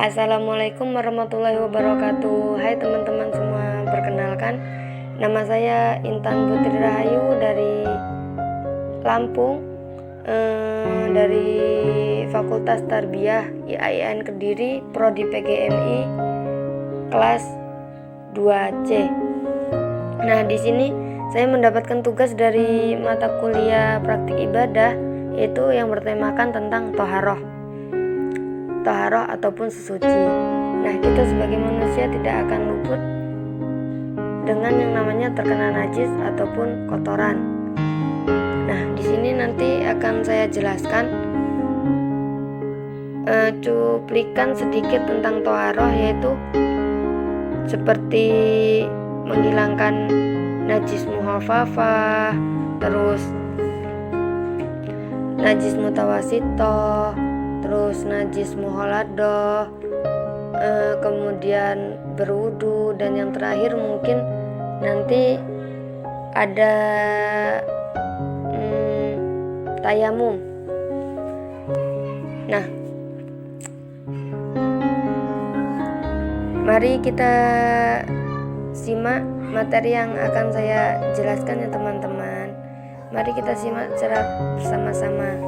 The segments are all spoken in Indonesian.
Assalamualaikum warahmatullahi wabarakatuh. Hai teman-teman semua, perkenalkan nama saya Intan Putri Rahayu dari Lampung, dari Fakultas Tarbiyah IAIN Kediri, Prodi PGMI, kelas 2C. Nah, di sini saya mendapatkan tugas dari mata kuliah praktik ibadah, yaitu yang bertemakan tentang toharoh ataupun sesuci. Nah, kita sebagai manusia tidak akan luput dengan yang namanya terkena najis ataupun kotoran. Nah, di sini nanti akan saya jelaskan cuplikan sedikit tentang toharoh, yaitu seperti menghilangkan najis mukhafafah, terus najis mutawasitoh, terus najis muholadoh, kemudian berwudu, dan yang terakhir mungkin nanti ada tayamum. Nah, mari kita simak materi yang akan saya jelaskan ya teman-teman. Mari kita simak secara bersama-sama.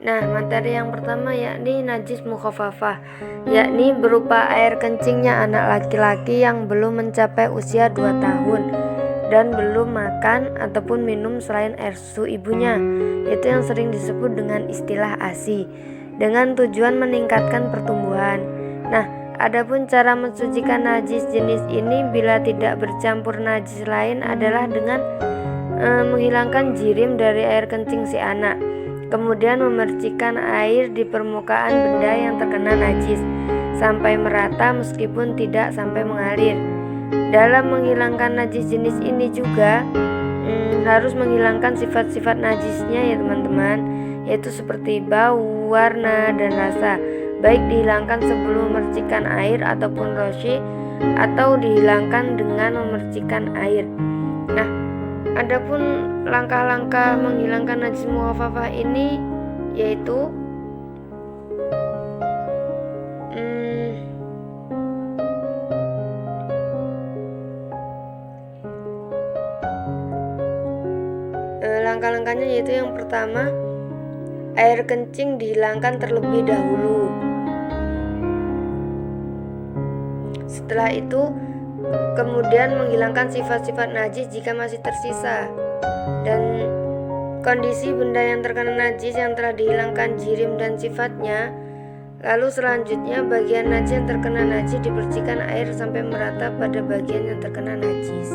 Nah, materi yang pertama yakni najis mukhafafah, yakni berupa air kencingnya anak laki-laki yang belum mencapai usia 2 tahun dan belum makan ataupun minum selain air susu ibunya, yaitu yang sering disebut dengan istilah ASI, dengan tujuan meningkatkan pertumbuhan. Nah, adapun cara mensucikan najis jenis ini bila tidak bercampur najis lain adalah dengan menghilangkan jirim dari air kencing si anak, kemudian memercikkan air di permukaan benda yang terkena najis sampai merata meskipun tidak sampai mengalir. Dalam menghilangkan najis jenis ini juga harus menghilangkan sifat-sifat najisnya ya teman-teman, yaitu seperti bau, warna, dan rasa, baik dihilangkan sebelum memercikkan air ataupun roshi, atau dihilangkan dengan memercikkan air. Nah, adapun langkah-langkah menghilangkan najis mukhafafah ini yaitu langkah-langkahnya yaitu yang pertama, air kencing dihilangkan terlebih dahulu. Setelah itu kemudian menghilangkan sifat-sifat najis jika masih tersisa, dan kondisi benda yang terkena najis yang telah dihilangkan jirim dan sifatnya. Lalu selanjutnya bagian najis yang terkena najis dipercikan air sampai merata pada bagian yang terkena najis.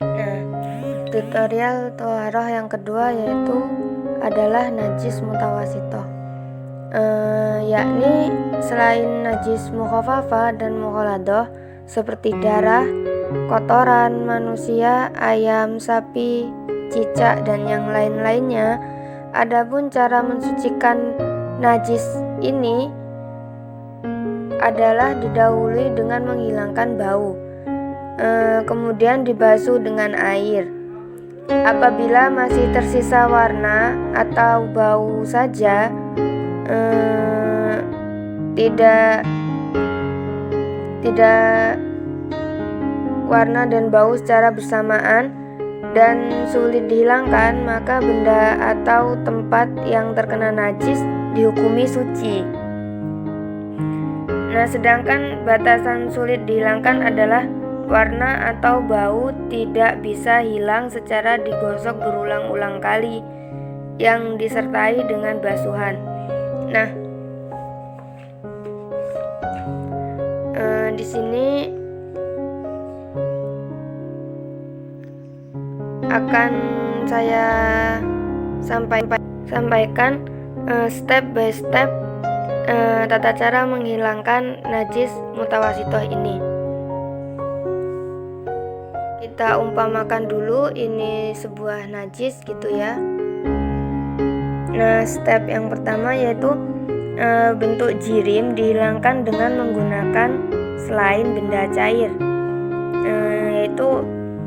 Nah, tutorial toharoh yang kedua yaitu adalah najis mutawasitoh, yakni selain najis mukhafafah dan mukholadoh seperti darah, kotoran manusia, ayam, sapi, cicak, dan yang lain-lainnya. Adapun cara mensucikan najis ini adalah didahului dengan menghilangkan bau, kemudian dibasuh dengan air. Apabila masih tersisa warna atau bau saja, tidak warna dan bau secara bersamaan dan sulit dihilangkan, maka benda atau tempat yang terkena najis dihukumi suci. Nah, sedangkan batasan sulit dihilangkan adalah warna atau bau tidak bisa hilang secara digosok berulang-ulang kali yang disertai dengan basuhan. Nah, di sini akan saya sampaikan step by step tata cara menghilangkan najis mutawasitoh ini. Kita umpamakan dulu ini sebuah najis gitu ya. Nah, step yang pertama yaitu bentuk jirim dihilangkan dengan menggunakan selain benda cair, yaitu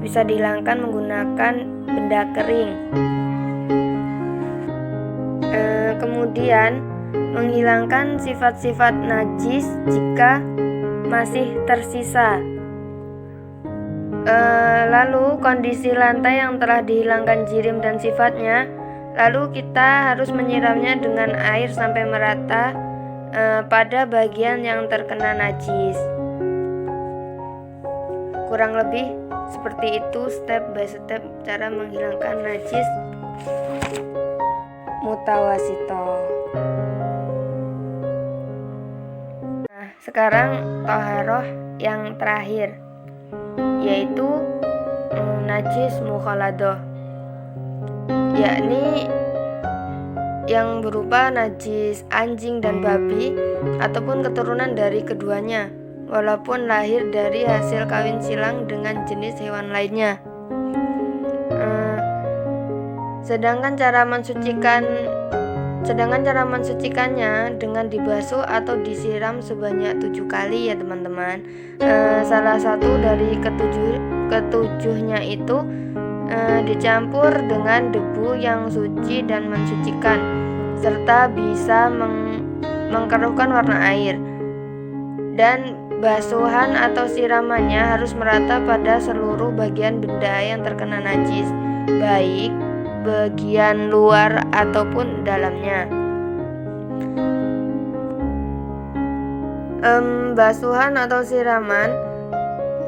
bisa dihilangkan menggunakan benda kering. Kemudian menghilangkan sifat-sifat najis jika masih tersisa. Lalu kondisi lantai yang telah dihilangkan jirim dan sifatnya, lalu kita harus menyiramnya dengan air sampai merata pada bagian yang terkena najis. Kurang lebih seperti itu step by step cara menghilangkan najis mutawasito. Nah, sekarang toharoh yang terakhir, yaitu najis mukhaladoh, yakni yang berupa najis anjing dan babi ataupun keturunan dari keduanya, walaupun lahir dari hasil kawin silang dengan jenis hewan lainnya. Sedangkan cara mensucikannya dengan dibasuh atau disiram sebanyak 7 kali ya teman-teman. Salah satu dari ketujuhnya itu dicampur dengan debu yang suci dan mensucikan, serta bisa mengkeruhkan warna air. Dan basuhan atau siramannya harus merata pada seluruh bagian benda yang terkena najis, baik bagian luar ataupun dalamnya. Basuhan atau siraman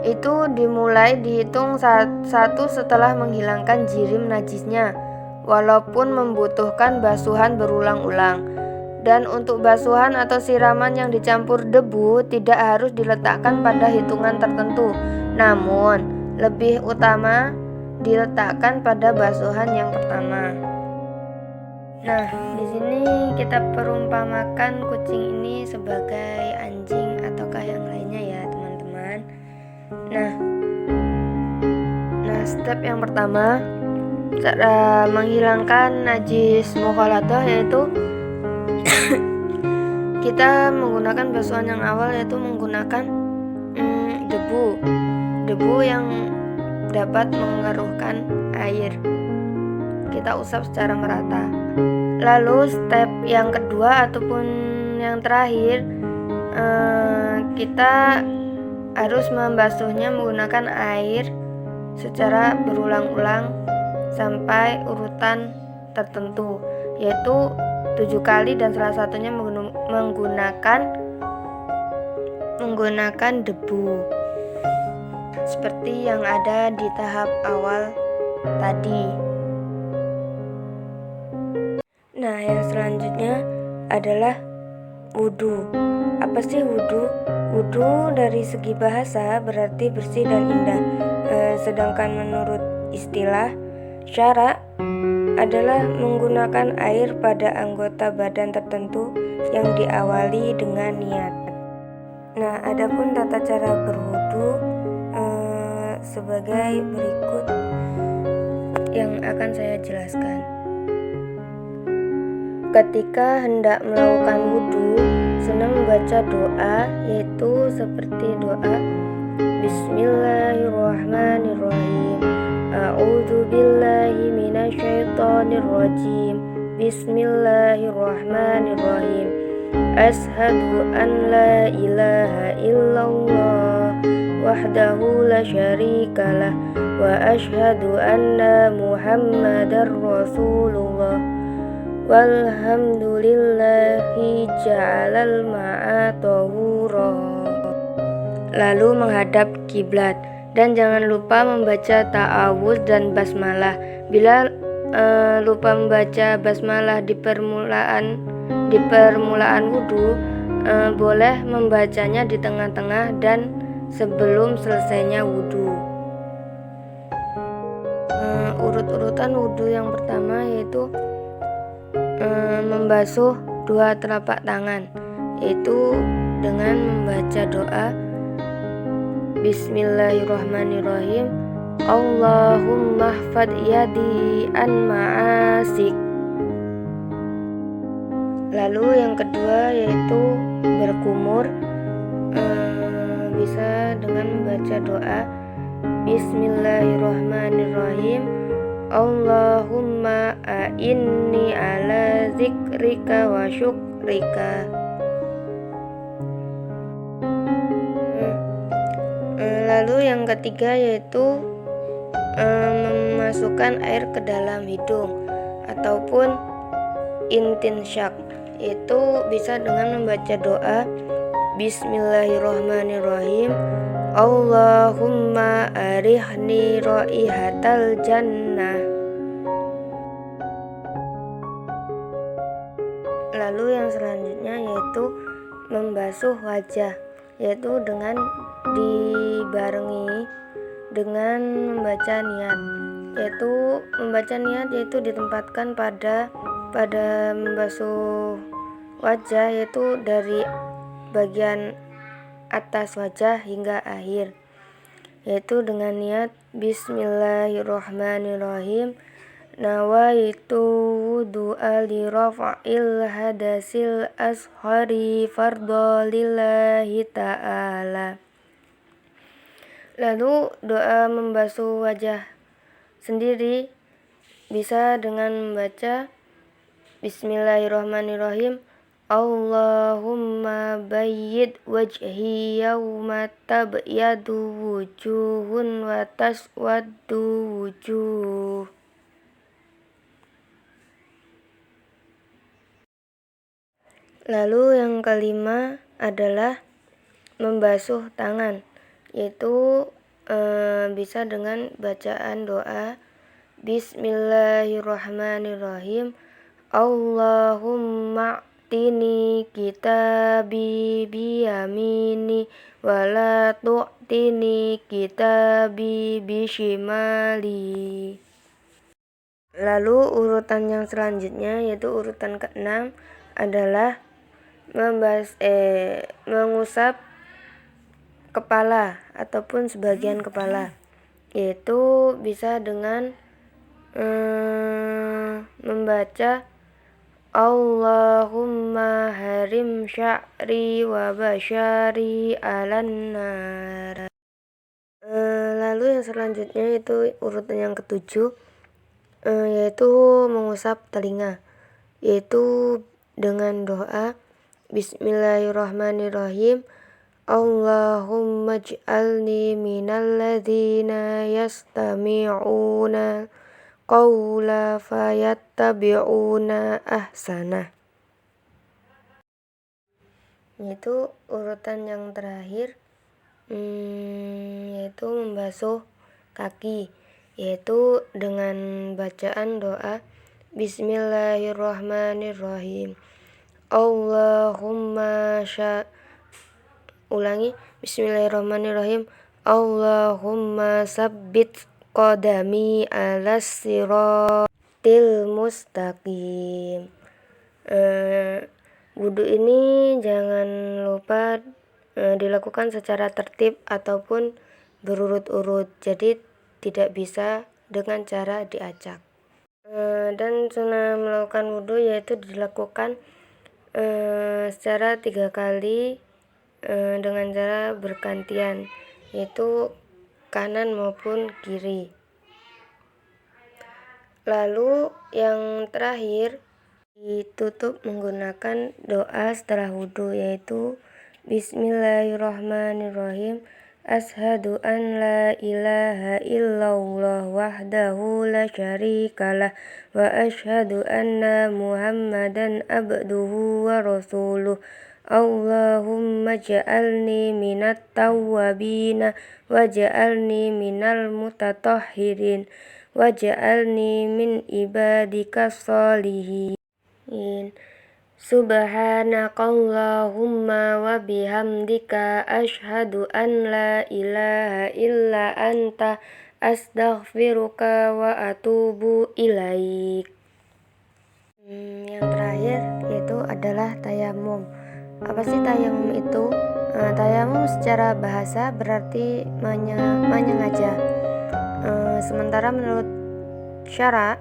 itu dimulai dihitung satu setelah menghilangkan jirim najisnya, walaupun membutuhkan basuhan berulang-ulang. Dan untuk basuhan atau siraman yang dicampur debu tidak harus diletakkan pada hitungan tertentu, namun lebih utama diletakkan pada basuhan yang pertama. Nah, di sini kita perumpamakan kucing ini sebagai anjing ataukah yang lainnya ya, teman-teman. Nah, step yang pertama cara menghilangkan najis mukhaladah yaitu kita menggunakan basuhan yang awal, yaitu menggunakan debu yang dapat mengeruhkan air. Kita usap secara merata. Lalu step yang kedua ataupun yang terakhir, kita harus membasuhnya menggunakan air secara berulang-ulang sampai urutan tertentu, yaitu 7 kali, dan salah satunya menggunakan debu seperti yang ada di tahap awal tadi. Nah, yang selanjutnya adalah wudhu. Apa sih wudhu? Wudhu dari segi bahasa berarti bersih dan indah, sedangkan menurut istilah syara adalah menggunakan air pada anggota badan tertentu yang diawali dengan niat. Nah, adapun tata cara berwudu sebagai berikut yang akan saya jelaskan. Ketika hendak melakukan wudu, senang membaca doa, yaitu seperti doa Bismillahirrahmanirrahim, A'udzu billahi minasyaitonir rajim, Bismillahirrahmanirrahim, Ashhadu an la ilaha illallah wahdahu la syarikalah wa ashhadu anna Muhammadar Rasulullah walhamdulillahi ja'alal ma'a tahura. Lalu menghadap kiblat dan jangan lupa membaca ta'awudz dan basmalah. Bila lupa membaca basmalah di permulaan wudu, boleh membacanya di tengah-tengah dan sebelum selesainya wudu. Urut-urutan wudu yang pertama yaitu membasuh 2 telapak tangan, yaitu dengan membaca doa Bismillahirrahmanirrahim, Allahumma hfad yadi an ma'asik. Lalu yang kedua yaitu berkumur, bisa dengan membaca doa Bismillahirrahmanirrahim. Allahumma a'inni ala zikrika wa syukrika. Lalu yang ketiga yaitu memasukkan air ke dalam hidung ataupun intinsyak, yaitu bisa dengan membaca doa Bismillahirrahmanirrahim. Allahumma arihni raihatal jannah. Lalu yang selanjutnya yaitu membasuh wajah, yaitu dengan dibarengi dengan membaca niat, yaitu ditempatkan pada membasuh wajah, yaitu dari bagian atas wajah hingga akhir, yaitu dengan niat Bismillahirrahmanirrahim. Nawaitu wudu'a li rafa'il hadasil ashari fardolillahi ta'ala. Lalu doa membasuh wajah sendiri bisa dengan membaca Bismillahirrahmanirrahim. Allahumma bayyid wajhi yawma tabyadu wujuhun wa taswaddu wujuh. Lalu yang kelima adalah membasuh tangan, yaitu bisa dengan bacaan doa Bismillahirrahmanirrahim. Allahumma a'tini kitabi biyamini wala tu'tini kitabi bishimali. Lalu urutan yang selanjutnya yaitu urutan ke-6 adalah mengusap kepala ataupun sebagian kepala, yaitu bisa dengan membaca Allahumma harim sya'ri wa basyari alan nar. Lalu yang selanjutnya itu urutan yang ke-7, yaitu mengusap telinga, yaitu dengan doa Bismillahirrahmanirrahim. Allahumma ij'alni minal ladzina yastami'una qawla fayattabi'una ahsanah. Yaitu urutan yang terakhir yaitu membasuh kaki, yaitu dengan bacaan doa Bismillahirrahmanirrahim. Bismillahirrahmanirrahim. Allahumma sabbit qadami alas siratil mustaqim. Wudu ini jangan lupa dilakukan secara tertib ataupun berurut-urut, jadi tidak bisa dengan cara diacak. Dan sunnah melakukan wudu yaitu dilakukan secara 3 kali dengan cara bergantian, yaitu kanan maupun kiri. Lalu yang terakhir ditutup menggunakan doa setelah wudu, yaitu Bismillahirrahmanirrahim. Ashhadu an la ilaha illallah wahdahu la syarikalah wa ashhadu anna Muhammadan abduhu wa rasuluh. Allahumma ja'alni minat tawwabina wa ja'alni minal mutatahhirin wa ja'alni min ibadika sholihin. Subhanakallahumma wa bihamdika asyhadu an la ilaha illa anta astaghfiruka wa atubu ilaik. Yang terakhir yaitu adalah tayamum. Apa sih tayamum itu? Tayamum secara bahasa berarti menyengaja. Sementara menurut syara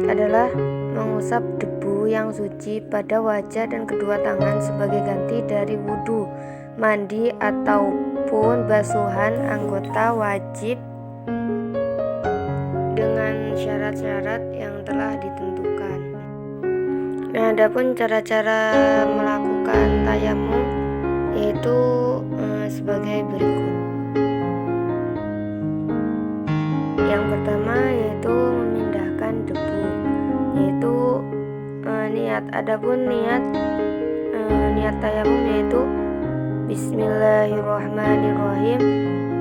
adalah mengusap debu yang suci pada wajah dan kedua tangan sebagai ganti dari wudhu, mandi ataupun basuhan anggota wajib dengan syarat-syarat yang telah ditentukan. Nah, adapun cara-cara melakukan tayamum yaitu sebagai berikut. Yang pertama yaitu memindahkan debu, yaitu niat. Adapun niat tayamum yaitu Bismillahirrahmanirrahim.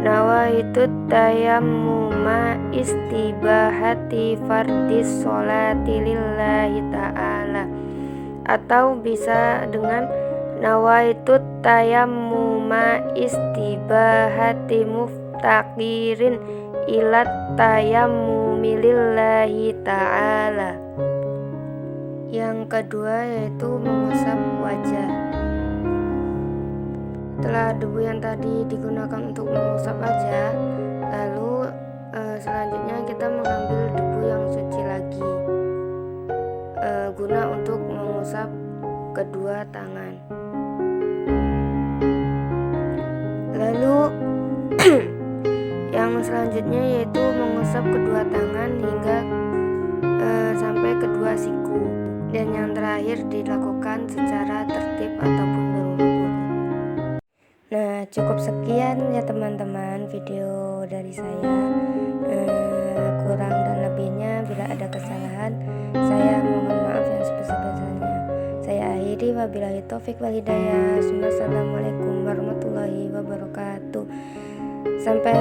Nawaitu tayammuma istibahati fardis sholati lillahi ta'ala, atau bisa dengan nawaitu tayammuma istibahati muftaqirin ilat tayammumi lillahi ta'ala. Yang kedua yaitu mengusap wajah. Setelah debu yang tadi digunakan untuk mengusap wajah, lalu selanjutnya kita mengambil debu yang suci lagi guna untuk mengusap kedua tangan. Lalu yang selanjutnya yaitu mengusap kedua tangan hingga sampai kedua siku, dan yang terakhir dilakukan secara tertib ataupun berurut-urut. Nah, cukup sekian ya teman-teman video dari saya. Kurang dan lebihnya bila ada kesalahan, saya mohon maaf yang sebesar-besarnya. Saya akhiri, wabillahi taufik wal hidayah. Wassalamualaikum warahmatullahi wabarakatuh. Sampai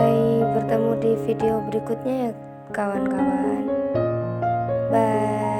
bertemu di video berikutnya ya kawan-kawan. Bye.